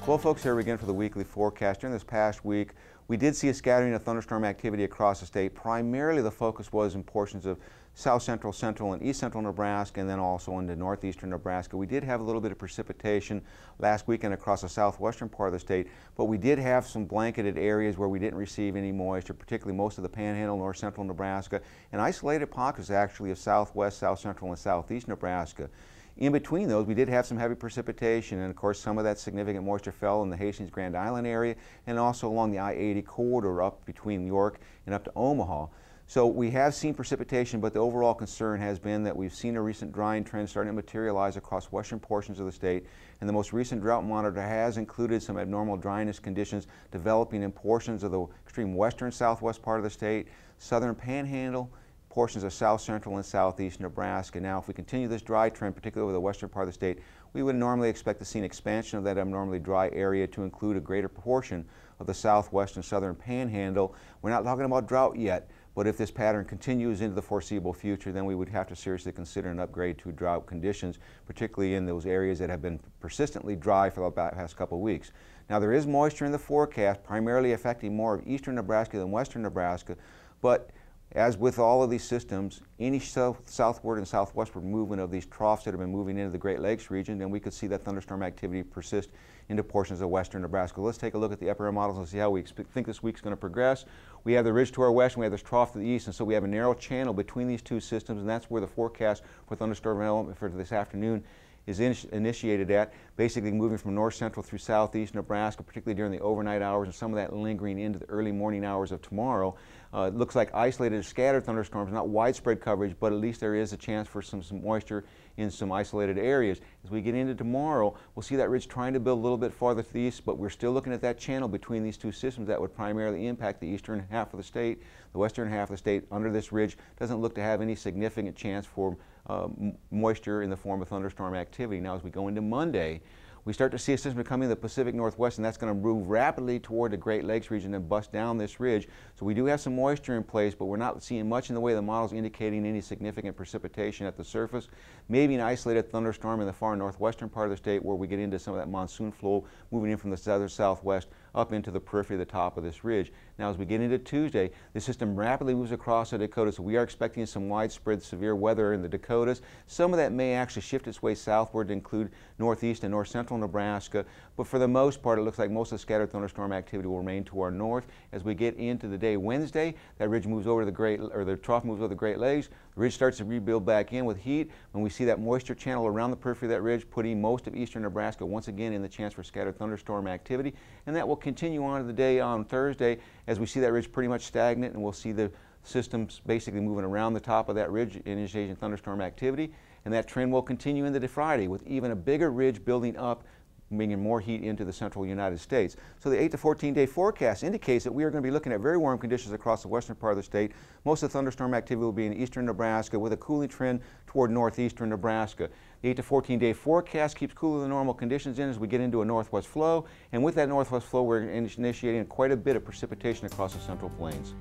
Well, folks, here we again for the weekly forecast. During this past week, we did see a scattering of thunderstorm activity across the state. Primarily, the focus was in portions of south central, central, and east central Nebraska, and then also into northeastern Nebraska. We did have a little bit of precipitation last weekend across the southwestern part of the state, but we did have some blanketed areas where we didn't receive any moisture, particularly most of the panhandle, north central Nebraska, and isolated pockets actually of southwest, south central, and southeast Nebraska. In between those, we did have some heavy precipitation, and of course some of that significant moisture fell in the Hastings-Grand Island area and also along the I-80 corridor up between York and up to Omaha. So we have seen precipitation, but the overall concern has been that we've seen a recent drying trend starting to materialize across western portions of the state, and the most recent drought monitor has included some abnormal dryness conditions developing in portions of the extreme western southwest part of the state, southern panhandle, portions of south central and southeast Nebraska. Now, if we continue this dry trend, particularly over the western part of the state, we would normally expect to see an expansion of that abnormally dry area to include a greater proportion of the southwest and southern panhandle. We're not talking about drought yet, but if this pattern continues into the foreseeable future, then we would have to seriously consider an upgrade to drought conditions, particularly in those areas that have been persistently dry for the past couple of weeks. Now, there is moisture in the forecast, primarily affecting more of eastern Nebraska than western Nebraska, but as with all of these systems, any southward and southwestward movement of these troughs that have been moving into the Great Lakes region, then we could see that thunderstorm activity persist into portions of western Nebraska. Let's take a look at the upper models and see how we think this week's going to progress. We have the ridge to our west and we have this trough to the east, and so we have a narrow channel between these two systems, and that's where the forecast for thunderstorm development for this afternoon is initiated at, basically moving from north central through southeast Nebraska, particularly during the overnight hours, and some of that lingering into the early morning hours of tomorrow. It looks like isolated scattered thunderstorms, not widespread coverage, but at least there is a chance for some moisture in some isolated areas. As we get into tomorrow, we'll see that ridge trying to build a little bit farther to the east, but we're still looking at that channel between these two systems that would primarily impact the eastern half of the state. The western half of the state under this ridge doesn't look to have any significant chance for moisture in the form of thunderstorm activity. Now, as we go into Monday, we start to see a system coming in the Pacific Northwest, and that's going to move rapidly toward the Great Lakes region and bust down this ridge. So we do have some moisture in place, but we're not seeing much in the way of the models indicating any significant precipitation at the surface. Maybe an isolated thunderstorm in the far northwestern part of the state where we get into some of that monsoon flow moving in from the southern southwest up into the periphery of the top of this ridge. Now, as we get into Tuesday, the system rapidly moves across the Dakotas, so we are expecting some widespread severe weather in the Dakotas. Some of that may actually shift its way southward to include northeast and north central Nebraska, but for the most part, it looks like most of the scattered thunderstorm activity will remain to our north. As we get into the day Wednesday, that ridge moves over to the trough moves over the Great Lakes. The ridge starts to rebuild back in with heat, and we see that moisture channel around the periphery of that ridge, putting most of eastern Nebraska once again in the chance for scattered thunderstorm activity, and that will continue on to the day on Thursday as we see that ridge pretty much stagnant, and we'll see the systems basically moving around the top of that ridge, initiating thunderstorm activity, and that trend will continue into Friday with even a bigger ridge building up, bringing more heat into the central United States. So the 8 to 14-day forecast indicates that we are going to be looking at very warm conditions across the western part of the state. Most of the thunderstorm activity will be in eastern Nebraska with a cooling trend toward northeastern Nebraska. The 8 to 14-day forecast keeps cooler than normal conditions in as we get into a northwest flow, and with that northwest flow we're initiating quite a bit of precipitation across the central plains.